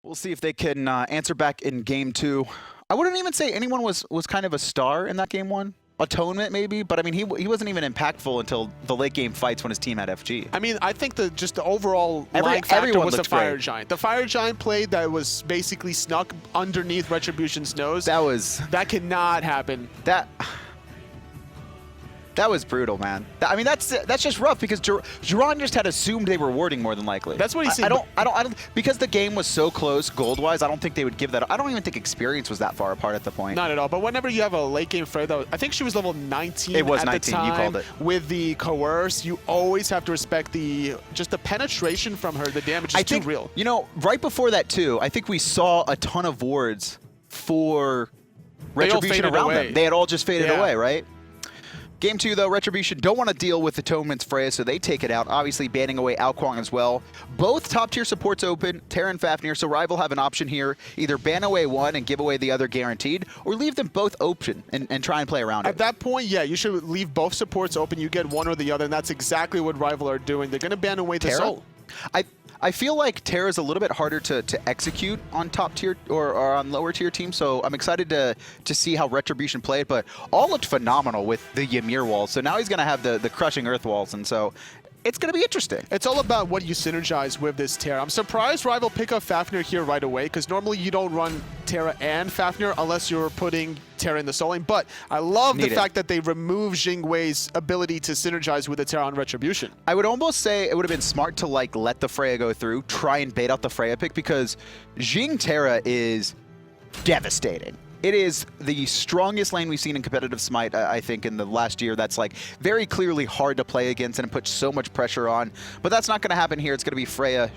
We'll see if they can answer back in game 2. I wouldn't even say anyone was kind of a star in that game 1. Atonement maybe, but I mean he wasn't even impactful until the late game fights when his team had FG. I mean, I think just the overall line factor was the Fire Giant. The Fire Giant play that was basically snuck underneath Retribution's nose. That cannot happen. That was brutal, man. I mean, that's just rough because Jeron just had assumed they were warding more than likely. That's what he said. I don't because the game was so close gold-wise. I don't think they would give that. I don't even think experience was that far apart at the point. Not at all. But whenever you have a late game Frey, though, I think she was level 19. It was at 19. The time. You called it. With the coerce, you always have to respect just the penetration from her. The damage is too real. You know, right before that too, I think we saw a ton of wards for Retribution around them. They had all just faded away, right? Game 2, though, Retribution don't want to deal with Atonement's Freya, so they take it out, obviously banning away Wukong as well. Both top-tier supports open, Terra and Fafnir, so RvL have an option here. Either ban away one and give away the other guaranteed, or leave them both open and try and play around it. At that point, yeah, you should leave both supports open. You get one or the other, and that's exactly what RvL are doing. They're going to ban away the Terra? soul. I feel like Terra's a little bit harder to execute on top tier or on lower tier teams, so I'm excited to see how Retribution played, but all looked phenomenal with the Ymir walls. So now he's going to have the crushing earth walls, and so it's going to be interesting. It's all about what you synergize with this Terra. I'm surprised RvL pick up Fafnir here right away, because normally you don't run Terra and Fafnir unless you're putting Terra in the soul lane, but I love the fact that they remove Jing Wei's ability to synergize with the Terra on Retribution. I would almost say it would have been smart to like let the Freya go through, try and bait out the Freya pick, because Jing Terra is devastating. It is the strongest lane we've seen in competitive Smite, I think, in the last year. That's like very clearly hard to play against and puts so much pressure on. But that's not going to happen here. It's going to be Freya,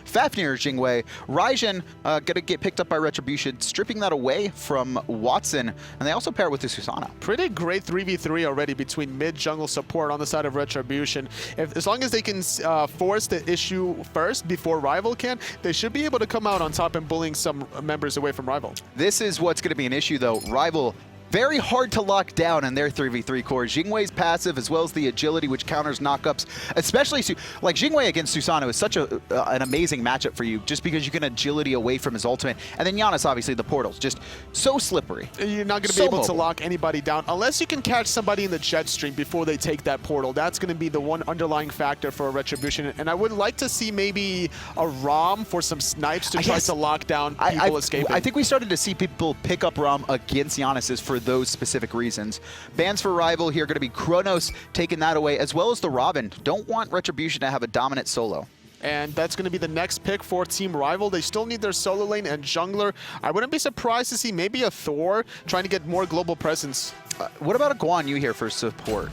Fafnir, Jing Wei. Raijin going to get picked up by Retribution, stripping that away from Watson. And they also pair it with the Susano. Pretty great 3v3 already between mid-jungle support on the side of Retribution. As long as they can force the issue first before RvL can, they should be able to come out on top and bullying some members away from RvL. This is what's going to be an issue, though. RvL, very hard to lock down in their 3v3 core. Jing Wei's passive, as well as the agility, which counters knockups, especially like Jing Wei against Susano is such an amazing matchup for you, just because you can agility away from his ultimate. And then Janus, obviously, the portals, just so slippery. You're not going to be able to lock anybody down unless you can catch somebody in the jet stream before they take that portal. That's going to be the one underlying factor for Retribution. And I would like to see maybe a ROM for some snipes to try to lock down people escaping. I think we started to see people pick up ROM against Janus's for those specific reasons. Bans for RvL here going to be Kronos taking that away, as well as the Robin. Don't want Retribution to have a dominant solo. And that's going to be the next pick for Team RvL. They still need their solo lane and jungler. I wouldn't be surprised to see maybe a Thor trying to get more global presence. What about a Guan Yu here for support?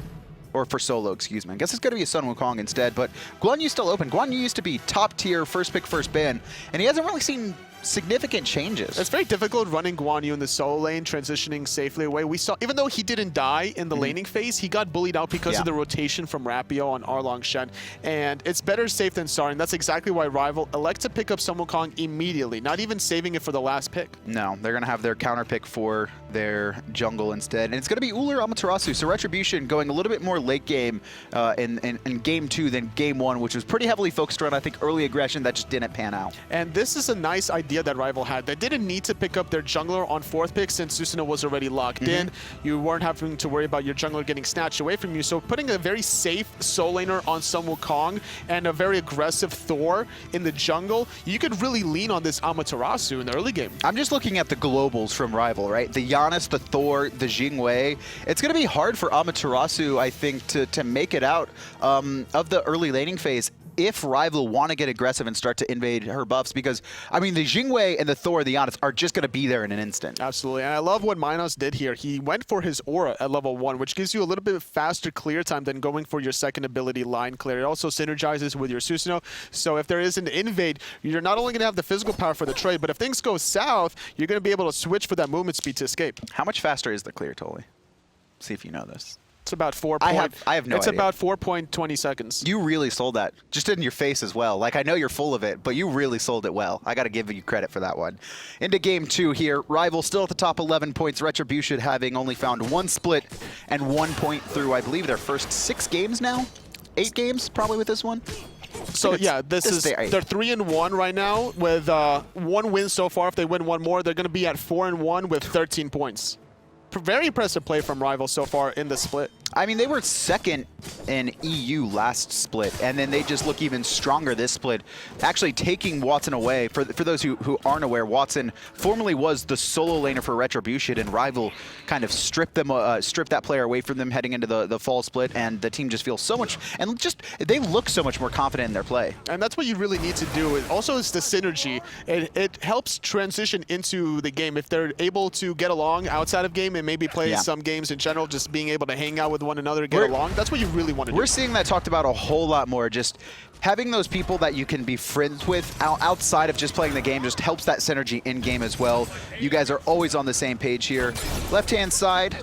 Or for solo, excuse me. I guess it's going to be a Sun Wukong instead, but Guan Yu's still open. Guan Yu used to be top tier, first pick, first ban, and he hasn't really seen significant changes. It's very difficult running Guan Yu in the solo lane, transitioning safely away. We saw, even though he didn't die in the laning phase, he got bullied out because of the rotation from Rapio on Arlong Shen, and it's better safe than sorry, and that's exactly why RvL elect to pick up Sun Wukong immediately, not even saving it for the last pick. No, they're going to have their counter pick for their jungle instead, and it's going to be Ullr Amaterasu, so Retribution going a little bit more late game in game 2 than game 1, which was pretty heavily focused around, I think, early aggression that just didn't pan out. And this is a nice idea that RvL had. They didn't need to pick up their jungler on 4th pick since Susano was already locked in. You weren't having to worry about your jungler getting snatched away from you, so putting a very safe soul laner on Sun Wukong and a very aggressive Thor in the jungle, you could really lean on this Amaterasu in the early game. I'm just looking at the globals from RvL, right? The Janus, the Thor, the Jing Wei. It's going to be hard for Amaterasu, I think, to make it out of the early laning phase if RvL want to get aggressive and start to invade her buffs, because, I mean, the Jing Wei and the Thor, the Janus, are just going to be there in an instant. Absolutely, and I love what nMinos did here. He went for his aura at level 1, which gives you a little bit faster clear time than going for your second ability line clear. It also synergizes with your Susano, so if there is an invade, you're not only going to have the physical power for the trade, but if things go south, you're going to be able to switch for that movement speed to escape. How much faster is the clear, Tolly? See if you know this. It's about 4. I have no idea. It's about 4.20 seconds. You really sold that, just in your face as well. Like, I know you're full of it, but you really sold it well. I got to give you credit for that one. Into game 2 here. RvL still at the top 11 points. Retribution having only found 1 split and 1 point through, I believe, their first 6 games now. 8 games, probably, with this one. So yeah, this is they're 3-1 right now with 1 win so far. If they win 1 more, they're going to be at 4-1 with 13 points. Very impressive play from RvL so far in the split. I mean, they were second in EU last split, and then they just look even stronger this split, actually taking Watson away. For those who aren't aware, Watson formerly was the solo laner for Retribution, and RvL kind of stripped that player away from them heading into the fall split, and the team just feels so much, and just, they look so much more confident in their play. And that's what you really need to do. Also, it's the synergy. It helps transition into the game. If they're able to get along outside of game and maybe play some games in general, just being able to hang out with one another, get along, that's what you really want to do. We're seeing that talked about a whole lot more. Just having those people that you can be friends with outside of just playing the game just helps that synergy in-game as well. You guys are always on the same page here. Left-hand side,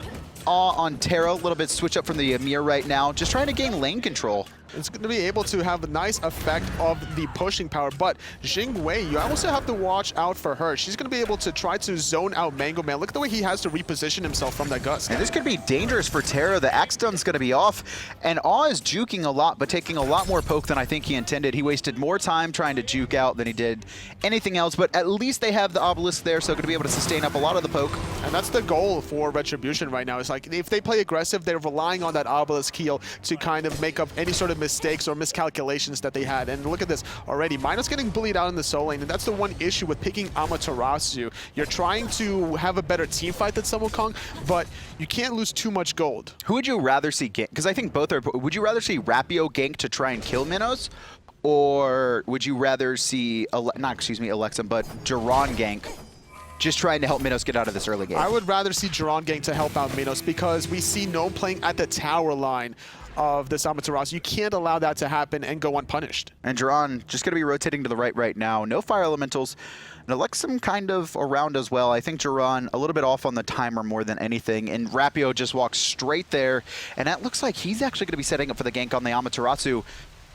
on Terra, a little bit switch up from the Amir right now, just trying to gain lane control. It's going to be able to have a nice effect of the pushing power, but Jing, you also have to watch out for her. She's going to be able to try to zone out Mango Man. Look at the way he has to reposition himself from that gust. And this could be dangerous for Terra. The Axe Stun's going to be off, and Awe is juking a lot, but taking a lot more poke than I think he intended. He wasted more time trying to juke out than he did anything else, but at least they have the obelisk there, so going to be able to sustain up a lot of the poke. And that's the goal for Retribution right now. It's like, if they play aggressive, they're relying on that obelisk heal to kind of make up any sort of mistakes or miscalculations that they had. And look at this already. nMinos getting bullied out in the soul lane, and that's the one issue with picking Amaterasu. You're trying to have a better team fight than Wukong, but you can't lose too much gold. Who would you rather see gank? Because I think both are. Would you rather see Rapio gank to try and kill nMinos? Or would you rather see, Elexum, but Jeron gank, just trying to help nMinos get out of this early game? I would rather see Jeron gank to help out nMinos, because we see Gnome playing at the tower line of this Amaterasu. You can't allow that to happen and go unpunished. And Jeron just going to be rotating to the right now. No fire elementals. And Elexum kind of around as well. I think Jeron a little bit off on the timer more than anything. And Rapio just walks straight there. And that looks like he's actually going to be setting up for the gank on the Amaterasu.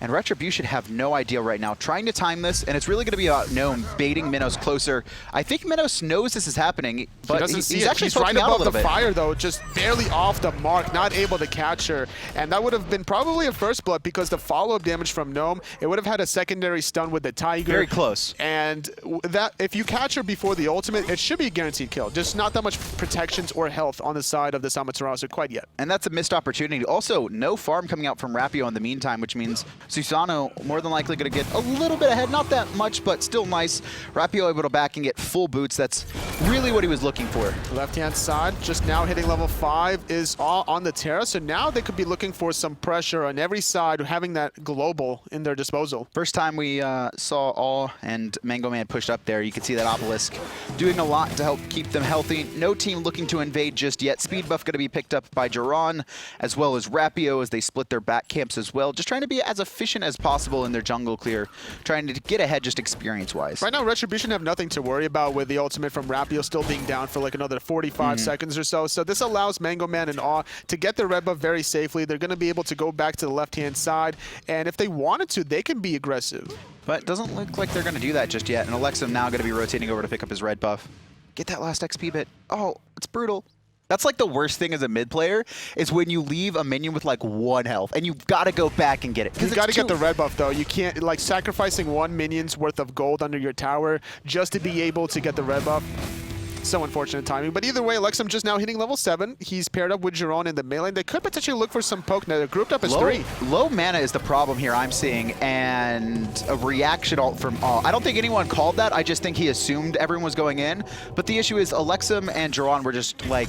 And Retribution have no idea right now, trying to time this, and it's really going to be about Gnome baiting nMinos closer. I think nMinos knows this is happening, but he's actually right above the bit. fire, though, just barely off the mark, not able to catch her. And that would have been probably a first blood, because the follow-up damage from Gnome, it would have had a secondary stun with the Tiger. Very close. And that, if you catch her before the ultimate, it should be a guaranteed kill. Just not that much protections or health on the side of this Amaterasu quite yet. And that's a missed opportunity. Also, no farm coming out from Rapio in the meantime, which means Susano more than likely going to get a little bit ahead, not that much, but still nice. Rapio able to back and get full boots. That's really what he was looking for. Left-hand side, just now hitting level 5 is all on the Terra, so now they could be looking for some pressure on every side, having that global in their disposal. First time we saw Awe and Mango Man pushed up there, you can see that obelisk doing a lot to help keep them healthy. No team looking to invade just yet. Speed buff going to be picked up by Jeron, as well as Rapio as they split their back camps as well. Just trying to be as efficient as possible in their jungle clear, trying to get ahead just experience-wise. Right now, Retribution have nothing to worry about with the ultimate from Rapio still being down for like another 45 seconds or so. So this allows Mango Man and Awe to get their red buff very safely. They're going to be able to go back to the left-hand side, and if they wanted to, they can be aggressive. But it doesn't look like they're going to do that just yet, and Elexum now going to be rotating over to pick up his red buff. Get that last XP bit. Oh, it's brutal. That's like the worst thing as a mid player, is when you leave a minion with like 1 health and you've got to go back and get it. You got to get the red buff though. You can't, like, sacrificing 1 minion's worth of gold under your tower just to be able to get the red buff. So unfortunate timing. But either way, Elexum just now hitting level 7. He's paired up with Jeron in the mid lane. They could potentially look for some poke. Now they're grouped up as 3. Low mana is the problem here I'm seeing, and a reaction ult from Awe. I don't think anyone called that. I just think he assumed everyone was going in. But the issue is Elexum and Jeron were just like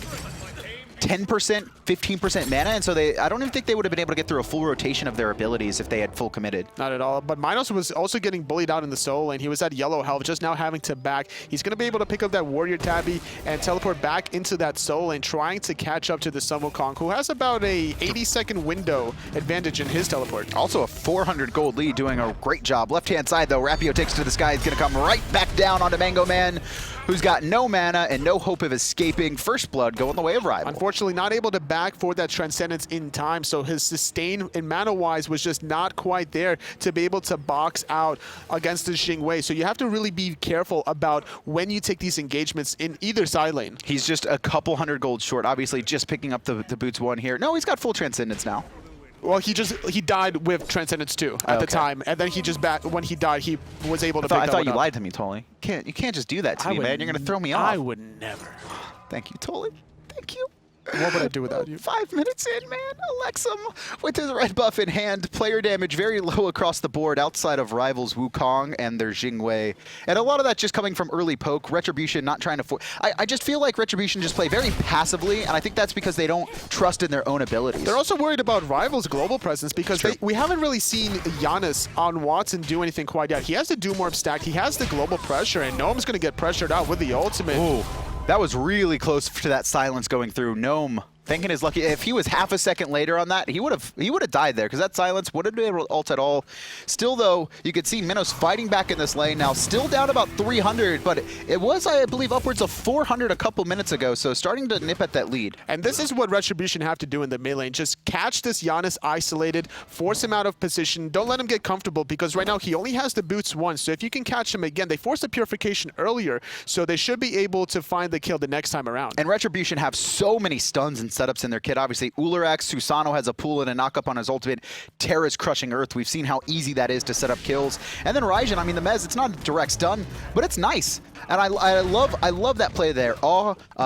10%, 15% mana, and so I don't even think they would have been able to get through a full rotation of their abilities if they had full committed. Not at all. But nMinos was also getting bullied out in the soul lane. He was at yellow health, just now having to back. He's going to be able to pick up that warrior tabby and teleport back into that soul lane, trying to catch up to the Wukong, who has about a 80-second window advantage in his teleport. Also a 400 gold lead, doing a great job. Left-hand side, though, Rapio takes to the sky. He's going to come right back down onto Mango Man, who's got no mana and no hope of escaping. First blood going the way of RvL. Unfortunately, not able to back for that Transcendence in time, so his sustain in mana-wise was just not quite there to be able to box out against the Jing. So you have to really be careful about when you take these engagements in either side lane. He's just a couple 100 gold short, obviously just picking up the boots 1 here. No, he's got full Transcendence now. Well, he died with Transcendence 2 at the time, and then he just when he died, he was able to pick that one up. I thought you lied to me, Tolly. You can't just do that to me, man. You're gonna throw me off. I would never. Thank you, Tolly. Thank you. What would I do without you? 5 minutes in, man. Elexum with his red buff in hand. Player damage very low across the board outside of rivals Wukong and their Jing. And a lot of that just coming from early poke. Retribution not trying to... I just feel like Retribution just play very passively, and I think that's because they don't trust in their own abilities. They're also worried about rivals' global presence because we haven't really seen Janus on Watson do anything quite yet. He has the Doom Orb stacked. He has the global pressure, and Gnome's going to get pressured out with the ultimate. Ooh. That was really close to that silence going through. Gnome thinking his lucky. If he was half a second later on that, he would have died there because that silence wouldn't be able to ult at all. Still though, you could see nMinos fighting back in this lane now, still down about 300, but it was, I believe, upwards of 400 a couple minutes ago, so starting to nip at that lead. And this is what Retribution have to do in the mid lane. Just catch this Janus isolated, force him out of position, don't let him get comfortable because right now he only has the boots once, so if you can catch him again, they forced the purification earlier, so they should be able to find the kill the next time around. And Retribution have so many stuns and setups in their kit. Obviously, Ullr, Susano has a pull and a knock up on his ultimate. Terra's crushing Earth. We've seen how easy that is to set up kills. And then Raijin, I mean, the Mez, it's not a direct stun, but it's nice. And I love that play there.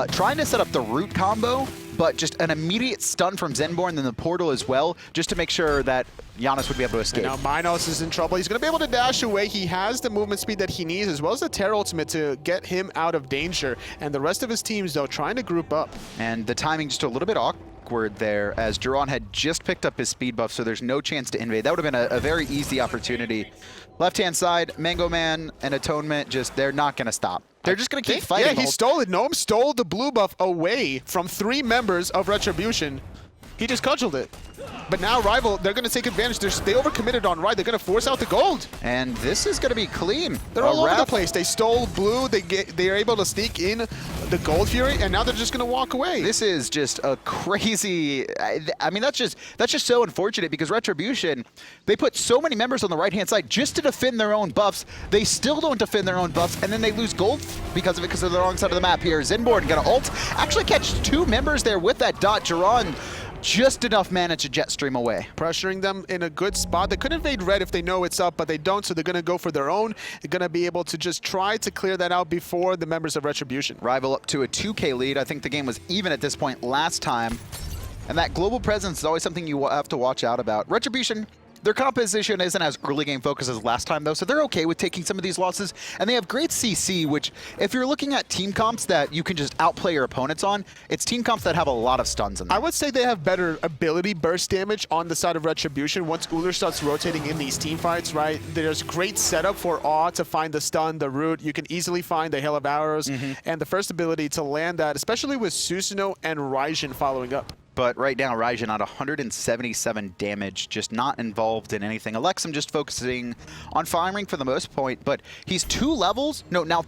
Trying to set up the root combo, but just an immediate stun from Zenborne, then the portal as well, just to make sure that Janus would be able to escape. And now nMinos is in trouble. He's going to be able to dash away. He has the movement speed that he needs, as well as the Terra ultimate to get him out of danger. And the rest of his teams, though, trying to group up. And the timing just a little bit awkward there, as Jeron had just picked up his speed buff, so there's no chance to invade. That would have been a very easy opportunity. Left-hand side, Mango Man and Atonement, they're not going to stop. They're just going to keep fighting. Yeah, he stole it. Gnome stole the blue buff away from 3 members of Retribution. He just cudgeled it. But now Rival, they're going to take advantage. They overcommitted on right. They're going to force out the gold. And this is going to be clean. They're all over the place. They stole blue. They are able to sneak in the Gold Fury, and now they're just going to walk away. This is just a crazy... I mean, that's just so unfortunate because Retribution, they put so many members on the right-hand side just to defend their own buffs. They still don't defend their own buffs, and then they lose gold because of it, because they're the wrong side of the map here. Zenborne going to ult. Actually catch 2 members there with that dot. Jeron just enough mana to jet stream away. Pressuring them in a good spot. They could invade red if they know it's up, but they don't, so they're going to go for their own. They're going to be able to just try to clear that out before the members of Retribution. Rival up to a 2K lead. I think the game was even at this point last time. And that global presence is always something you have to watch out about. Retribution, their composition isn't as early game focused as last time, though, so they're okay with taking some of these losses. And they have great CC, which, if you're looking at team comps that you can just outplay your opponents on, it's team comps that have a lot of stuns in them. I would say they have better ability burst damage on the side of Retribution. Once Ullr starts rotating in these team fights, right, there's great setup for Awe to find the stun, the root. You can easily find the Hail of Arrows, and the first ability to land that, especially with Susano and Raijin following up. But right now, Raijin at 177 damage, just not involved in anything. Elexum just focusing on firing for the most point, but he's 2 levels. No, now...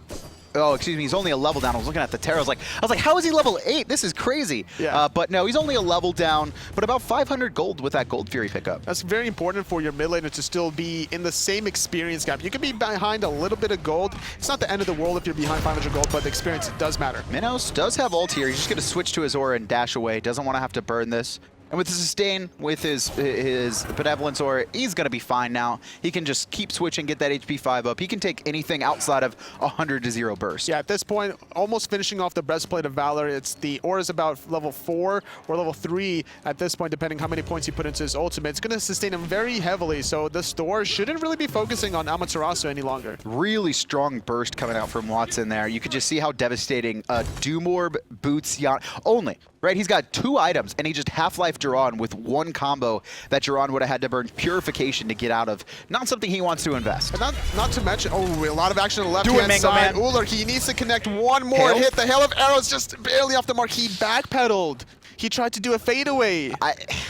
Oh, excuse me, he's only a level down. I was looking at the Terra. I was like, how is he level 8? This is crazy. Yeah. But no, he's only a level down, but about 500 gold with that Gold Fury pickup. That's very important for your mid laner to still be in the same experience gap. You can be behind a little bit of gold. It's not the end of the world if you're behind 500 gold, but the experience does matter. nMinos does have ult here. He's just going to switch to his aura and dash away. Doesn't want to have to burn this. And with the sustain, with his benevolence aura, he's going to be fine now. He can just keep switching, get that HP 5 up. He can take anything outside of 100 to 0 burst. Yeah, at this point, almost finishing off the Breastplate of Valor. It's the aura is about level 4 or level 3 at this point, depending how many points you put into his ultimate. It's going to sustain him very heavily, so this Thor shouldn't really be focusing on Amaterasu any longer. Really strong burst coming out from Watson there. You could just see how devastating Doom Orb boots Janus. Only, right? He's got 2 items, and he just half-life Jeron with 1 combo that Jeron would have had to burn Purification to get out of. Not something he wants to invest. And not to mention, a lot of action on the left-hand side. Ullr, he needs to connect one more hit. The Hail of Arrows just barely off the mark. He backpedaled. He tried to do a fadeaway.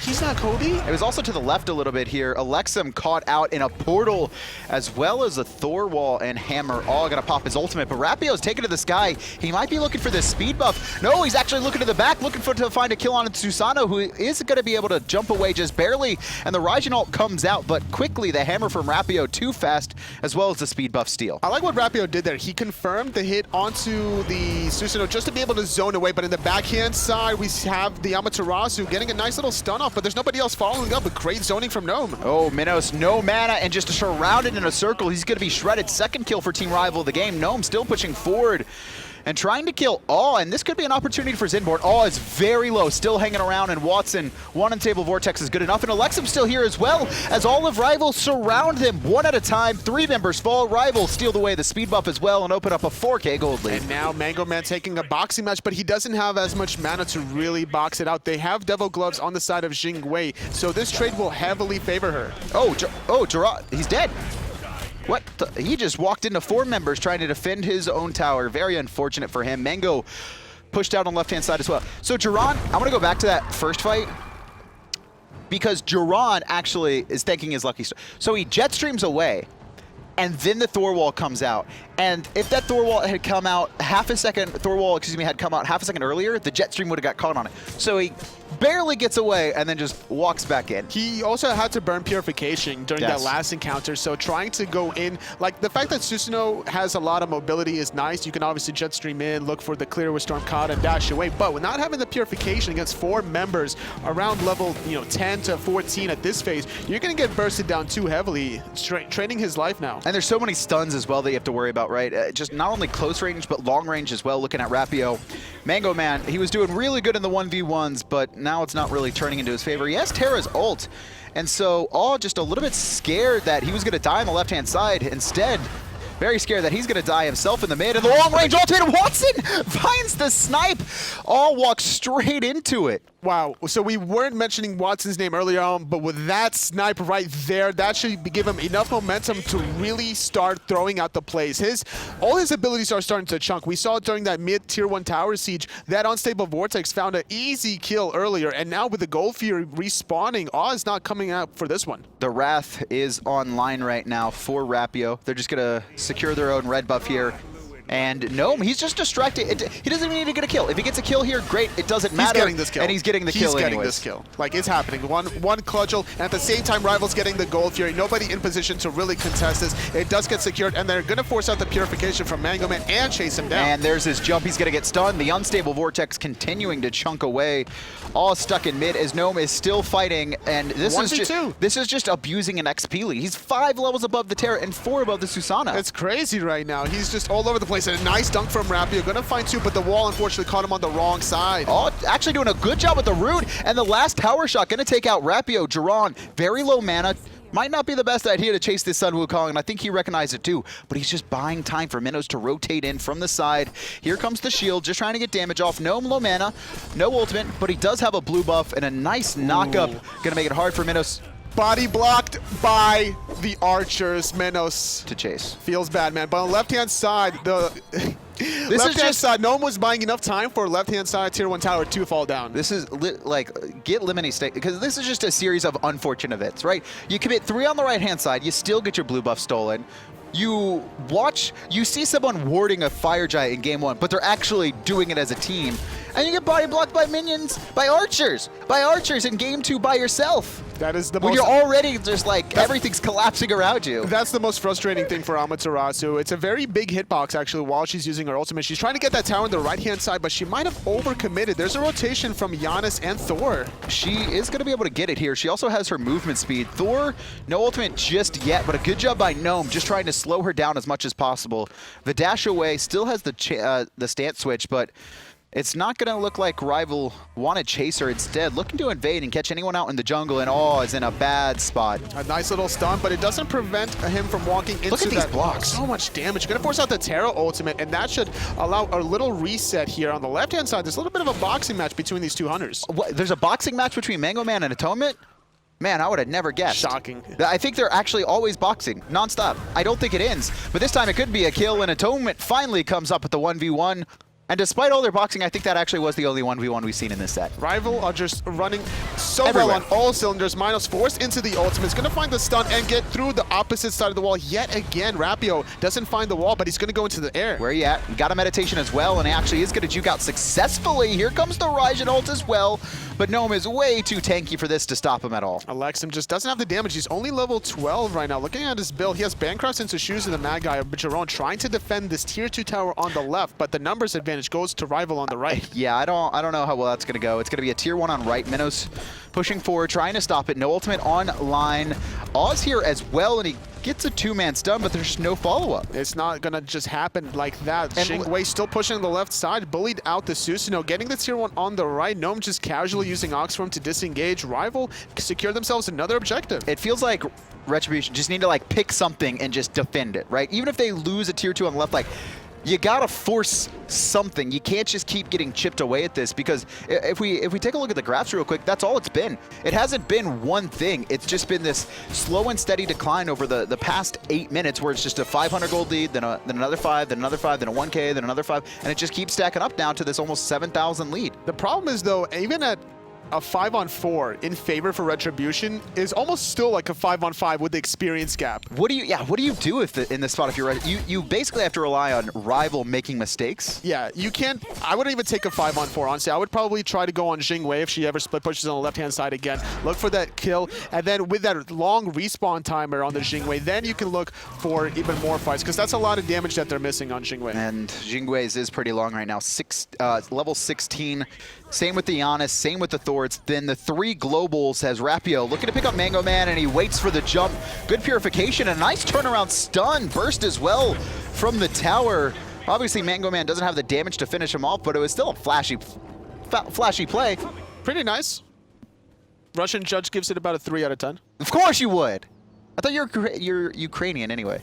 He's not Cody. It was also to the left a little bit here. Elexum caught out in a portal, as well as a Thor wall and hammer all gonna pop his ultimate. But Rapio's taken to the sky. He might be looking for this speed buff. No, he's actually looking to the back, looking to find a kill on Susano, who is gonna be able to jump away just barely. And the Raijin ult comes out, but quickly the hammer from Rapio too fast, as well as the speed buff steal. I like what Rapio did there. He confirmed the hit onto the Susano just to be able to zone away. But in the backhand side, we have the Amaterasu, getting a nice little stun off, but there's nobody else following up. A great zoning from Gnome. Oh, Minos, no mana, and just surrounded in a circle. He's going to be shredded. Second kill for Team Rival of the game. Gnome still pushing forward and trying to kill Awe, and this could be an opportunity for Zenborne. Awe is very low, still hanging around, and Watson, one unstable Vortex is good enough, and Elexum still here as well, as all of Rival surround them one at a time. 3 members fall. Rival steal away the speed buff as well and open up a 4K gold lead. And now Mango Man taking a boxing match, but he doesn't have as much mana to really box it out. They have Devil Gloves on the side of Jing Wei, so this trade will heavily favor her. Gerard, he's dead. What? He just walked into 4 members trying to defend his own tower. Very unfortunate for him. Mango pushed out on left-hand side as well. So Jeron, I want to go back to that first fight because Jeron actually is thanking his lucky star. So he jet streams away, and then the Thor wall comes out. And if that Thor wall had come out half a second, had come out half a second earlier, the jet stream would have got caught on it. So he barely gets away and then just walks back in. He also had to burn Purification during that last encounter, so trying to go in, like the fact that Susano has a lot of mobility is nice. You can obviously jet stream in, look for the clear with Stormcloud and dash away, but with not having the Purification against 4 members around level 10 to 14 at this phase, you're going to get bursted down too heavily, training his life now. And there's so many stuns as well that you have to worry about, right? Just not only close range, but long range as well, looking at Rapio. Mango Man, he was doing really good in the 1v1s, but now it's not really turning into his favor. He has Terra's ult, and so Awe just a little bit scared that he was going to die on the left-hand side. Instead, very scared that he's going to die himself in the mid, and the long-range ultimate, Watson finds the snipe. Awe walks straight into it. Wow, so we weren't mentioning Watson's name earlier on, but with that snipe right there, that should give him enough momentum to really start throwing out the plays. All his abilities are starting to chunk. We saw during that mid-tier 1 tower siege, that unstable Vortex found an easy kill earlier, and now with the Gold Fury respawning, Awe is not coming out for this one. The Wrath is online right now for Rapio. They're just going to secure their own red buff here. And Gnome, he's just distracted. He doesn't even need to get a kill. If he gets a kill here, great. It doesn't matter. He's getting this kill. And he's getting the kill anyways. He's getting this kill. Like, it's happening. One cudgel, and at the same time, Rival's getting the Gold Fury. Nobody in position to really contest this. It does get secured, and they're going to force out the Purification from Mango Man and chase him down. And there's his jump. He's going to get stunned. The unstable Vortex continuing to chunk away. All stuck in mid as Gnome is still fighting. And this is just abusing an XP lead. He's 5 levels above the Terra and 4 above the Susano. It's crazy right now. He's just all over the place. And a nice dunk from Rapio. Gonna find 2, but the wall unfortunately caught him on the wrong side. Oh, actually doing a good job with the root. And the last tower shot gonna take out Rapio. Jeron, very low mana. Might not be the best idea to chase this Sun Wukong, and I think he recognized it too, but he's just buying time for Minos to rotate in from the side. Here comes the shield, just trying to get damage off. Gnome low mana, no ultimate, but he does have a blue buff and a nice knock-up. Gonna make it hard for Minos. Body blocked by the archers. Minos to chase. Feels bad, man. But on the left-hand side, left-hand side, no one was buying enough time for left-hand side tier 1 tower to fall down. This is get Lemony State, because this is just a series of unfortunate events, right? You commit 3 on the right-hand side, you still get your blue buff stolen. You see someone warding a fire giant in game 1, but they're actually doing it as a team. And you get body blocked by minions, by archers in game 2 by yourself. That is the when most... you're already just like, everything's collapsing around you. That's the most frustrating thing for Amaterasu. It's a very big hitbox, actually, while she's using her ultimate. She's trying to get that tower on the right-hand side, but she might have overcommitted. There's a rotation from Janus and Thor. She is going to be able to get it here. She also has her movement speed. Thor, no ultimate just yet, but a good job by Gnome, just trying to slow her down as much as possible. The dash away still has the stance switch, but it's not going to look like Rival want to chase her. Instead, looking to invade and catch anyone out in the jungle, and Awe is in a bad spot. A nice little stun, but it doesn't prevent him from walking into that. Look at these blocks. So much damage. Going to force out the Terra ultimate, and that should allow a little reset here. On the left-hand side, there's a little bit of a boxing match between these 2 hunters. What, there's a boxing match between Mango Man and Atonement? Man, I would have never guessed. Shocking. I think they're actually always boxing, nonstop. I don't think it ends, but this time it could be a kill, and Atonement finally comes up with the 1v1. And despite all their boxing, I think that actually was the only 1v1 we've seen in this set. Rival are just running so everywhere. well on all cylinders. Minos forced into the ultimate. He's going to find the stun and get through the opposite side of the wall yet again. Rapio doesn't find the wall, but he's going to go into the air. Where are you at? Got a meditation as well, and he actually is going to juke out successfully. Here comes the Raijin ult as well, but Gnome is way too tanky for this to stop him at all. Elexum just doesn't have the damage. He's only level 12 right now. Looking at his build, he has Bancroft into Shoes of the Mad Guy of Jeron trying to defend this tier 2 tower on the left, but the numbers advantage advantage goes to RvL on the right. Yeah, I don't know how well that's gonna go. It's gonna be a tier 1 on right. nMinos pushing forward, trying to stop it. No ultimate on line. Aw's here as well, and he gets a 2-man stun, but there's no follow-up. It's not gonna just happen like that. Jing still pushing on the left side, bullied out the Susano, getting the tier 1 on the right. Gnome just casually using Oxform to disengage. RvL secure themselves another objective. It feels like Retribution just need to like pick something and just defend it, right? Even if they lose a tier 2 on the left, like, you gotta force something. You can't just keep getting chipped away at this, because if we take a look at the graphs real quick, that's all it's been. It hasn't been one thing. It's just been this slow and steady decline over the past 8 minutes, where it's just a 500 gold lead, then another 5, then another 5, then a 1K, then another 5, and it just keeps stacking up down to this almost 7,000 lead. The problem is, though, even at a 5-on-4 in favor for Retribution is almost still like a 5-on-5 with the experience gap. What do you do if in this spot if you're you basically have to rely on RvL making mistakes? Yeah, you can't. I wouldn't even take a 5-on-4, honestly. I would probably try to go on Jing if she ever split pushes on the left-hand side again. Look for that kill, and then with that long respawn timer on the Jing, then you can look for even more fights, because that's a lot of damage that they're missing on Jing. And Jingwei's is pretty long right now. Level 16. Same with the Janus, same with the Thor. It's then the 3 globals has Rapio looking to pick up Mango Man, and he waits for the jump. Good purification, and a nice turnaround stun burst as well from the tower. Obviously, Mango Man doesn't have the damage to finish him off, but it was still a flashy play. Pretty nice. Russian judge gives it about a 3 out of 10. Of course you would. I thought you're Ukrainian anyway.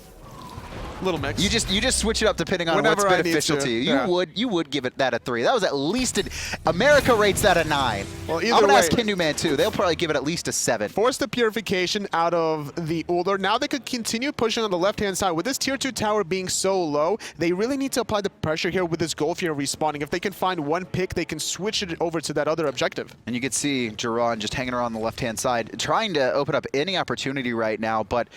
Little mix. You just switch it up depending on Whenever what's beneficial to you. You would give it that a 3. That was at least America rates that a 9. Well, I'm gonna ask Hindu Man too. They'll probably give it at least a 7. Force the purification out of the Ullr. Now they could continue pushing on the left-hand side. With this tier 2 tower being so low, they really need to apply the pressure here with this Golfear respawning. If they can find one pick, they can switch it over to that other objective. And you can see Jeron just hanging around the left-hand side, trying to open up any opportunity right now, but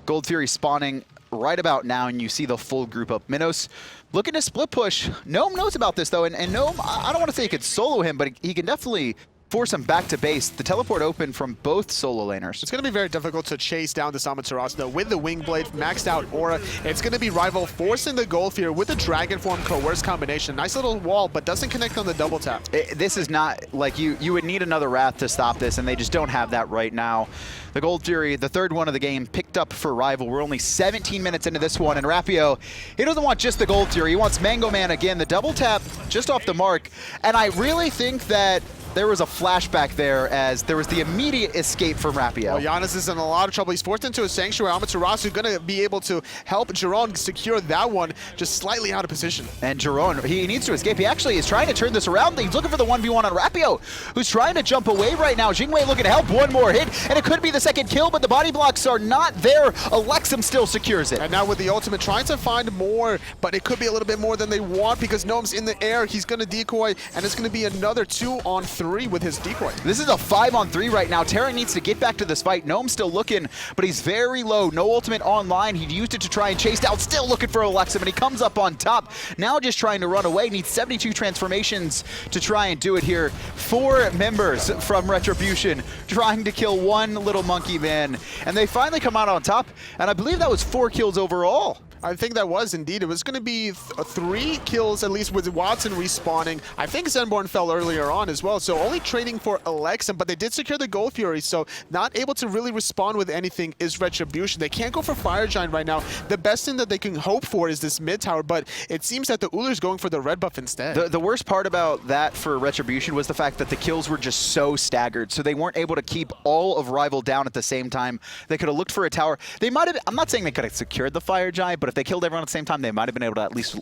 Gold Fury spawning right about now, and you see the full group up. nMinos looking to split push. Gnome knows about this, though, and Gnome, I don't want to say he could solo him, but he can definitely force him back to base. The teleport open from both solo laners. It's going to be very difficult to chase down this Amaterasu, though. With the Wing Blade, maxed out Aura, it's going to be RvL forcing the Golfear with the Dragon Form coerce combination. Nice little wall, but doesn't connect on the double tap. This is not, like, you would need another Wrath to stop this, and they just don't have that right now. The Gold Fury, the 3rd one of the game, picked up for RvL. We're only 17 minutes into this one, and Rapio, he doesn't want just the Gold Fury. He wants Mango Man again. The double tap just off the mark, and I really think that there was a flashback there, as there was the immediate escape from Rapio. Well, Janus is in a lot of trouble. He's forced into a Sanctuary. Amaterasu going to be able to help Jeron secure that one, just slightly out of position. And Jeron, he needs to escape. He actually is trying to turn this around. He's looking for the 1v1 on Rapio, who's trying to jump away right now. Jingwei looking to help. One more hit, and it could be the 2nd kill, but the body blocks are not there. Elexum still secures it. And now with the ultimate, trying to find more, but it could be a little bit more than they want, because Gnome's in the air. He's going to decoy, and it's going to be another 2-on-3 with his decoy. This is a 5-on-3 right now. Terra needs to get back to this fight. Gnome's still looking, but he's very low. No ultimate online. He used it to try and chase down. Still looking for Elexum, and he comes up on top. Now just trying to run away. Needs 72 transformations to try and do it here. 4 members from Retribution trying to kill one little monkey man, and they finally come out on top, and I believe that was 4 kills overall. I think that was indeed. It was going to be 3 kills, at least with Watson respawning. I think Zenborne fell earlier on as well, so only trading for Elexum, but they did secure the Gold Fury, so not able to really respond with anything is Retribution. They can't go for Fire Giant right now. The best thing that they can hope for is this mid tower, but it seems that the Ullr's going for the red buff instead. The worst part about that for Retribution was the fact that the kills were just so staggered, so they weren't able to keep all of RvL down at the same time. They could have looked for a tower. They might have, I'm not saying they could have secured the Fire Giant, but if they killed everyone at the same time, they might have been able to at least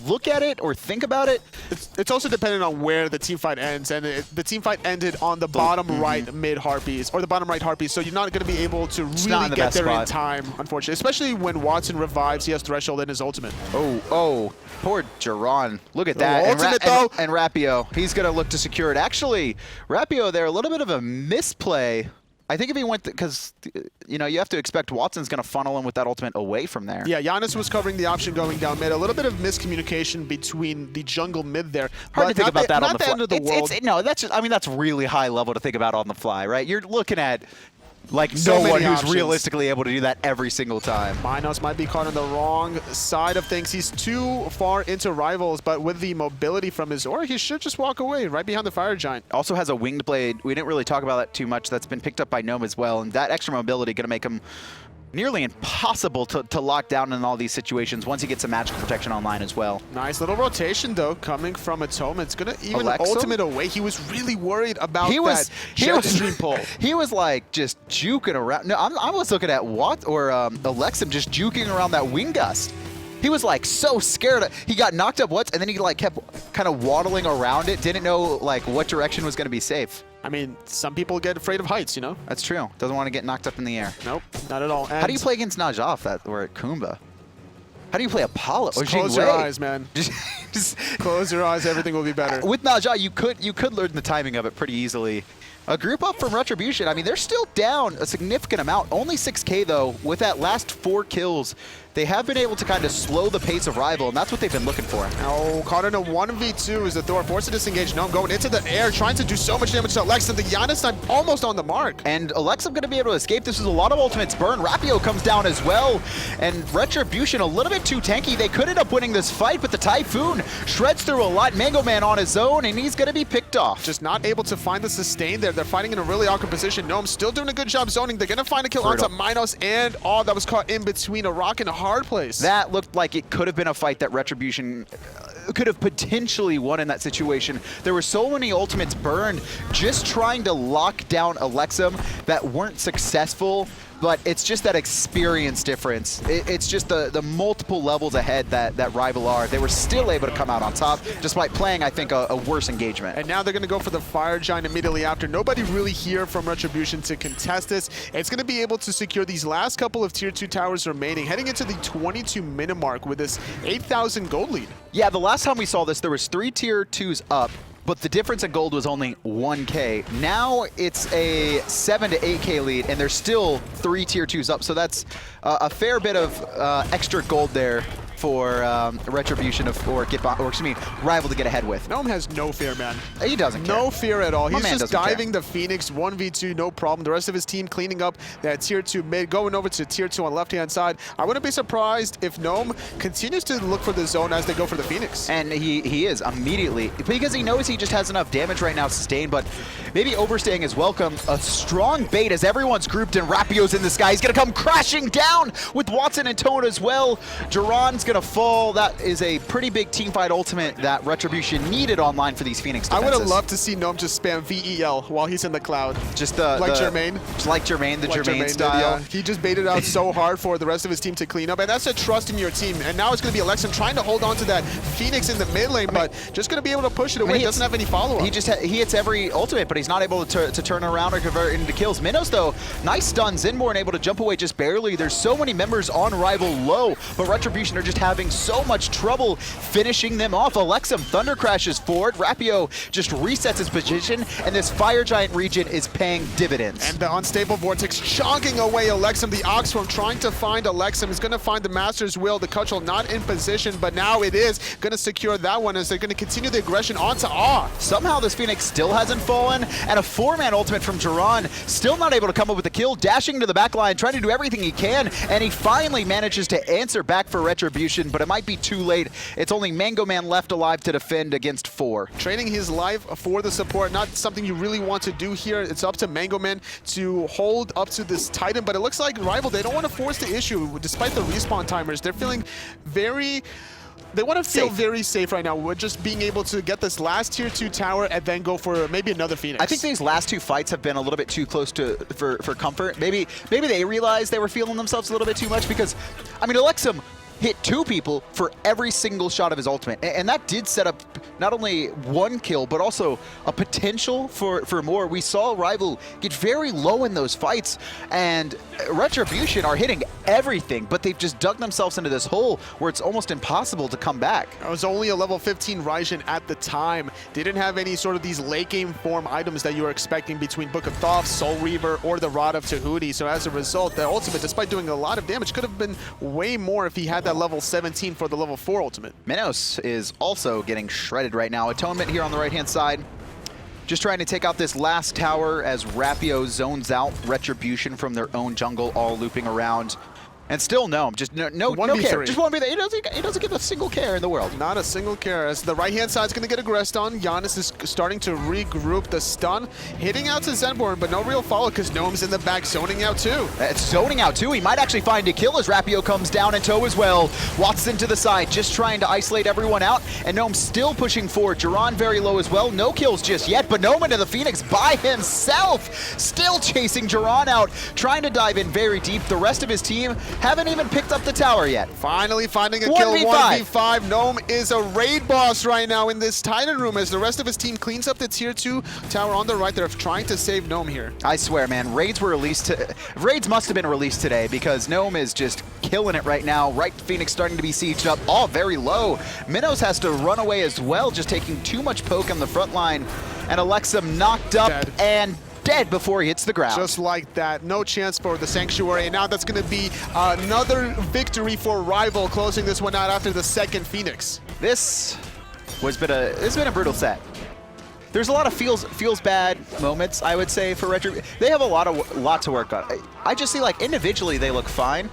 look at it or think about it. It's also dependent on where the team fight ends, and the team fight ended on the bottom right mid Harpies, or the bottom right Harpies, so you're not going to be able to really get there in time, unfortunately, especially when Watson revives. He has Threshold in his ultimate. Oh, poor Jeron. Look at that. And Rapio, he's going to look to secure it. Actually, Rapio there, a little bit of a misplay. I think if he went, because, you know, you have to expect Watson's going to funnel him with that ultimate away from there. Yeah, Janus was covering the option going down mid. A little bit of miscommunication between the jungle mid there. Hard to think about that on the fly. Not the end of the world. No, that's just, I mean, that's really high level to think about on the fly, right? You're looking at Like, So no many one who's options. realistically able to do that every single time. nMinos might be caught on the wrong side of things. He's too far into rivals, but with the mobility from his aura, he should just walk away right behind the Fire Giant. Also has a winged blade. We didn't really talk about that too much. That's been picked up by Gnome as well, and that extra mobility going to make him nearly impossible to lock down in all these situations once he gets some magical protection online as well. Nice little rotation, though, coming from Atonement. It's going to even Elexum? ultimate away. He was really worried about that jet stream pull. He was like just juking around. No, I was looking at Elexum just juking around that wing gust. He was like so scared. He got knocked up once, and then he like kept kind of waddling around it. Didn't know like what direction was going to be safe. I mean, some people get afraid of heights, you know? That's true. Doesn't want to get knocked up in the air. Nope, not at all. And how do you play against Najaf or at Kumba? How do you play Apollo? Or close your eyes, man. just Close your eyes, everything will be better. With Najaf, you could learn the timing of it pretty easily. A group up from Retribution. I mean, they're still down a significant amount. Only 6K, though. With that last 4 kills, they have been able to kind of slow the pace of Rival, and that's what they've been looking for. Oh, caught in a 1v2 as the Thor forced to disengage. Gnome going into the air, trying to do so much damage to Elexum. The Janus time almost on the mark. And Elexum going to be able to escape. This is a lot of ultimates burn. Rapio comes down as well. And Retribution a little bit too tanky. They could end up winning this fight, but the Typhoon shreds through a lot. Mango Man on his own, and he's going to be picked off. Just not able to find the sustain there. They're fighting in a really awkward position. Gnome still doing a good job zoning. They're going to find a kill onto nMinos, and all that was caught in between a rock and a hard place. That looked like it could have been a fight that Retribution could have potentially won in that situation. There were so many ultimates burned just trying to lock down Elexum that weren't successful, but it's just that experience difference. It's just the multiple levels ahead that Rival are. They were still able to come out on top, despite playing, I think, a worse engagement. And now they're going to go for the Fire Giant immediately after. Nobody really here from Retribution to contest this. It's going to be able to secure these last couple of Tier 2 towers remaining, heading into the 22-minute mark with this 8,000 gold lead. Yeah, the last time we saw this, there was 3 Tier 2s up, but the difference in gold was only 1K. Now it's a 7 to 8K lead, and there's still 3 Tier 2s up, so that's a fair bit of extra gold there for Retribution Rival to get ahead with. Gnome has no fear, man. He doesn't care. No fear at all. My He's man just doesn't diving the Phoenix 1v2, no problem. The rest of his team cleaning up that Tier 2 mid, going over to Tier 2 on left-hand side. I wouldn't be surprised if Gnome continues to look for the zone as they go for the Phoenix. And he is immediately, because he knows he just has enough damage right now to sustain, but maybe overstaying is welcome. A strong bait as everyone's grouped and Rapio's in the sky. He's going to come crashing down with Watson and Tone as well. Jeron's going to fall. That is a pretty big teamfight ultimate that Retribution needed online for these Phoenix defenses. I would have loved to see Gnome just spam VEL while he's in the cloud. Just like Jermaine. Just like Jermaine, the Jermaine style. Did, yeah. He just baited out so hard for the rest of his team to clean up, and that's a trust in your team. And now it's going to be Elexum trying to hold on to that Phoenix in the mid lane, but just going to be able to push it away. He doesn't have any follow-up. He hits every ultimate, but he's not able to turn around or convert it into kills. NMinos, though, nice stun. Zenborne able to jump away just barely. There's so many members on Rival low, but Retribution are just having so much trouble finishing them off. Elexum thunder crashes forward. Rapio just resets his position, and this Fire Giant region is paying dividends. And the Unstable Vortex chogging away Elexum. The Oxform trying to find Elexum. Is going to find the Master's Will. The Cutchel not in position, but now it is going to secure that one as they're going to continue the aggression onto Awe. Somehow this Phoenix still hasn't fallen, and a 4-man ultimate from Jeron, still not able to come up with a kill, dashing to the back line, trying to do everything he can, and he finally manages to answer back for Retribution, but it might be too late. It's only Mango Man left alive to defend against 4. Trading his life for the support, not something you really want to do here. It's up to Mango Man to hold up to this Titan, but it looks like Rival, they don't want to force the issue despite the respawn timers. They're feeling they want to feel very safe right now with just being able to get this last Tier 2 tower and then go for maybe another Phoenix. I think these last 2 fights have been a little bit too close for comfort. Maybe they realized they were feeling themselves a little bit too much because, I mean, Elexum hit 2 people for every single shot of his ultimate. And that did set up not only 1 kill, but also a potential for more. We saw Rival get very low in those fights, and Retribution are hitting everything, but they've just dug themselves into this hole where it's almost impossible to come back. It was only a level 15 Raijin at the time. Didn't have any sort of these late game form items that you were expecting between Book of Thoth, Soul Reaver, or the Rod of Tahuti. So as a result, the ultimate, despite doing a lot of damage, could have been way more if he had that level 17 for the level 4 ultimate. nMinos is also getting shredded right now. Atonement here on the right-hand side. Just trying to take out this last tower as Rapio zones out Retribution from their own jungle, all looping around. And still Gnome, just no care. Just 1v3. He doesn't give a single care in the world. Not a single care. As the right-hand side is going to get aggressed on. Janus is starting to regroup the stun. Hitting out to Zenborne, but no real follow because Gnome's in the back zoning out too. It's zoning out too. He might actually find a kill as Rapio comes down in tow as well. Watson to the side, just trying to isolate everyone out. And Gnome still pushing forward. Jeron very low as well. No kills just yet, but Gnome into the Phoenix by himself. Still chasing Jeron out, trying to dive in very deep. The rest of his team haven't even picked up the tower yet. Finally finding a kill, 1v5. Gnome is a raid boss right now in this Titan room as the rest of his team cleans up the tier 2 tower on the right. They're trying to save Gnome here. I swear, man, raids were released. Raids must have been released today because Gnome is just killing it right now. Right Phoenix starting to be sieged up, all very low. ManLikeJeron has to run away as well, just taking too much poke on the front line. And Elexum knocked up and dead before he hits the ground. Just like that. No chance for the Sanctuary. And now that's going to be another victory for RvL, closing this one out after the second Phoenix. This has been a brutal set. There's a lot of feels bad moments, I would say, for Retribution. They have a lot to work on. I just see, like, individually they look fine.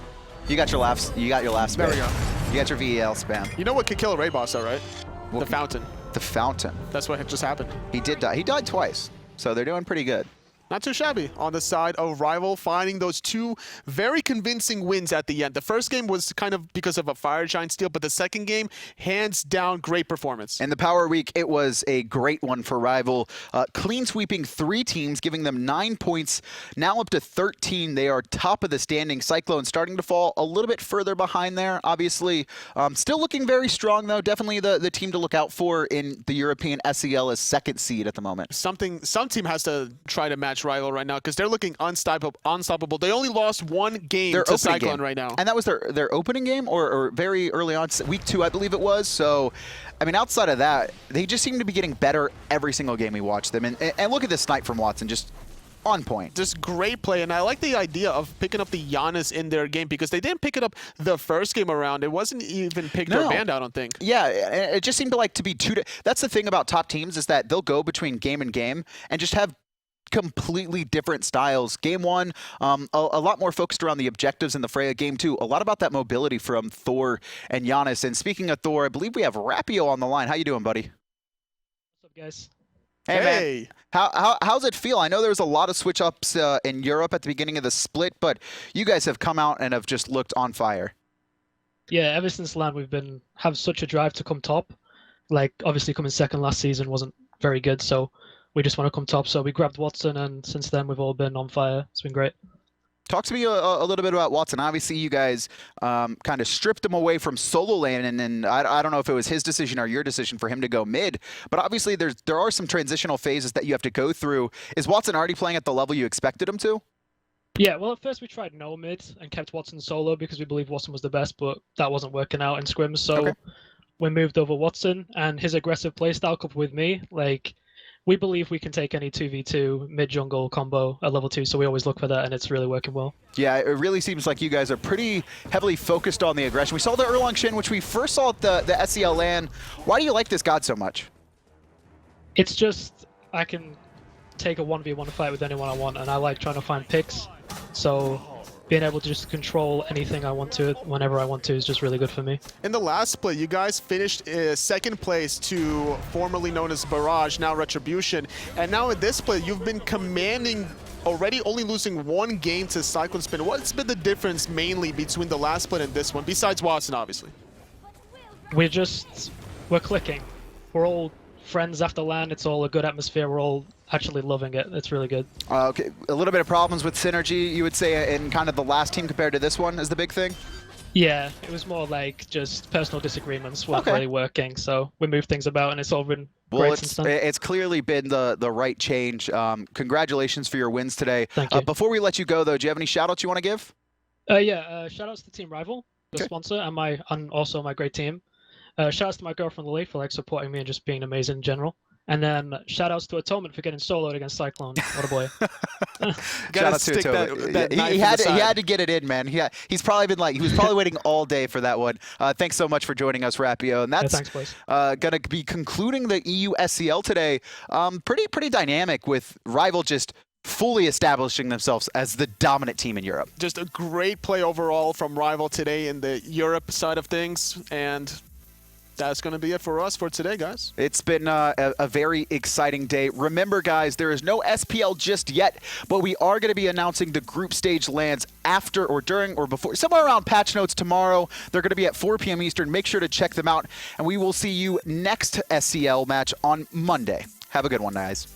You got your laughs. You got your laughs. There we go. You got your VEL spam. You know what could kill a raid boss, though, right? The Fountain. The Fountain. That's what just happened. He did die. He died twice, so they're doing pretty good. Not too shabby on the side of RvL, finding those two very convincing wins at the end. The first game was kind of because of a Fire Giant steal, but the second game, hands down, great performance. And the Power Week, it was a great one for RvL. Clean sweeping 3 teams, giving them 9 points. Now up to 13. They are top of the standing. Cyclone starting to fall a little bit further behind there, obviously. Still looking very strong, though. Definitely the team to look out for in the European SEL as 2nd seed at the moment. Some team has to try to match RvL right now because they're looking unstoppable. They only lost 1 game to Cyclone right now. And that was their opening game or very early on, week 2, I believe it was. So, I mean, outside of that, they just seem to be getting better every single game we watch them. And look at this snipe from Watson, just on point. Just great play, and I like the idea of picking up the Janus in their game because they didn't pick it up the first game around. It wasn't even picked or banned, I don't think. Yeah, it just seemed to be that's the thing about top teams is that they'll go between game and game and just have completely different styles. Game 1, a lot more focused around the objectives in the Freya. Game 2, a lot about that mobility from Thor and Janus. And speaking of Thor, I believe we have Rapio on the line. How you doing, buddy? What's up, guys? Hey, man. How's it feel? I know there was a lot of switch ups in Europe at the beginning of the split, but you guys have come out and have just looked on fire. Yeah, ever since LAN we've have such a drive to come top. Like, obviously coming second last season wasn't very good, so we just want to come top. So we grabbed Watson, and since then we've all been on fire. It's been great. Talk to me a little bit about Watson. Obviously, you guys kind of stripped him away from solo lane, and I don't know if it was his decision or your decision for him to go mid, but obviously there are some transitional phases that you have to go through. Is Watson already playing at the level you expected him to? Yeah, well, at first we tried no mid and kept Watson solo because we believed Watson was the best, but that wasn't working out in scrims, so we moved over Watson, and his aggressive playstyle coupled with me, like, we believe we can take any 2v2 mid-jungle combo at level 2, so we always look for that, and it's really working well. Yeah, it really seems like you guys are pretty heavily focused on the aggression. We saw the Erlang Shin, which we first saw at the SEL LAN. Why do you like this god so much? It's just, I can take a 1v1 fight with anyone I want, and I like trying to find picks, so being able to just control anything I want to whenever I want to is just really good for me. In the last split, you guys finished 2nd place to formerly known as Barrage, now Retribution. And now in this split, you've been commanding, already only losing 1 game to Cyclone Spin. What's been the difference mainly between the last split and this one, besides Watson, obviously? We're clicking. We're all friends after LAN. It's all a good atmosphere. We're all actually loving it. It's really good. Okay, a little bit of problems with synergy, you would say, in kind of the last team compared to this one is the big thing? Yeah, it was more like just personal disagreements weren't really working, so we moved things about, and it's all been great since then. It's clearly been the right change. Congratulations for your wins today. Thank you. Before we let you go, though, do you have any shout-outs you want to give? Shout-outs to Team RvL, the sponsor, and also my great team. Shout-outs to my girlfriend Lily for like supporting me and just being amazing in general. And then shoutouts to Atonement for getting soloed against Cyclone. What a boy. Gotta out to stick Atonement. that Yeah, knife he in had the to, he side. had to get it in, man. He's probably been like, he was probably waiting all day for that one. Thanks so much for joining us, Rapio. And that's thanks, boys. going to be concluding the EU SCL today. Pretty dynamic with RvL just fully establishing themselves as the dominant team in Europe. Just a great play overall from RvL today in the Europe side of things, and that's going to be it for us for today, guys. It's been a very exciting day. Remember, guys, there is no SPL just yet, but we are going to be announcing the group stage lands after or during or before, somewhere around patch notes tomorrow. They're going to be at 4 p.m. Eastern. Make sure to check them out, and we will see you next SCL match on Monday. Have a good one, guys.